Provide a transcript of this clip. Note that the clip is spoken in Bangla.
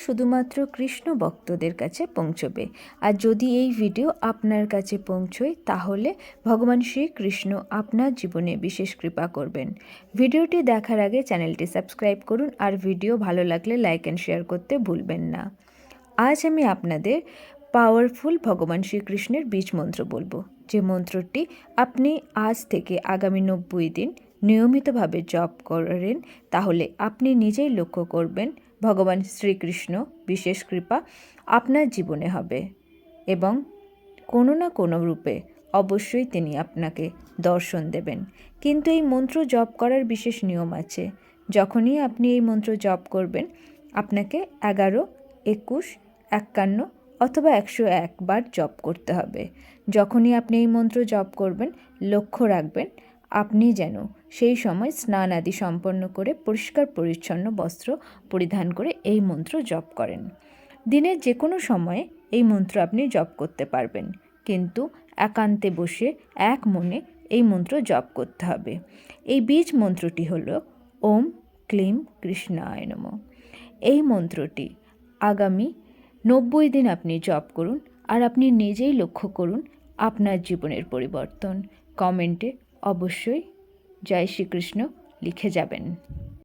শুধুমাত্র কৃষ্ণ ভক্তদের কাছে পৌঁছবে। আর যদি এই ভিডিও আপনার কাছে পৌঁছয় তাহলে ভগবান শ্রীকৃষ্ণ আপনার জীবনে বিশেষ কৃপা করবেন। ভিডিওটি দেখার আগে চ্যানেলটি সাবস্ক্রাইব করুন আর ভিডিও ভালো লাগলে লাইক অ্যান্ড শেয়ার করতে ভুলবেন না। আজ আমি আপনাদের পাওয়ারফুল ভগবান শ্রীকৃষ্ণের বীজ মন্ত্র বলবো, যে মন্ত্রটি আপনি আজ থেকে আগামী 90 দিন নিয়মিতভাবে জপ করেন তাহলে আপনি নিজেই লক্ষ্য করবেন ভগবান শ্রীকৃষ্ণ বিশেষ কৃপা আপনার জীবনে হবে এবং কোনো না কোনো রূপে অবশ্যই তিনি আপনাকে দর্শন দেবেন। কিন্তু এই মন্ত্র জপ করার বিশেষ নিয়ম আছে। যখনই আপনি এই মন্ত্র জপ করবেন আপনাকে 11, 21, 51 অথবা 101 বার জপ করতে হবে। যখনই আপনি এই মন্ত্র জপ করবেন লক্ষ্য রাখবেন আপনি যেন সেই সময় স্নান আদি সম্পন্ন করে পরিষ্কার পরিচ্ছন্ন বস্ত্র পরিধান করে এই মন্ত্র জপ করেন। দিনের যে কোনো সময়ে এই মন্ত্র আপনি জপ করতে পারবেন, কিন্তু একান্তে বসে এক মনে এই মন্ত্র জপ করতে হবে। এই বীজ মন্ত্রটি হল ওম ক্লিম কৃষ্ণায় নমঃ। এই মন্ত্রটি আগামী 90 দিন আপনি জপ করুন আর আপনি নিজেই লক্ষ্য করুন আপনার জীবনের পরিবর্তন। কমেন্টে অবশ্যই জয় শ্রীকৃষ্ণ লিখে যাবেন।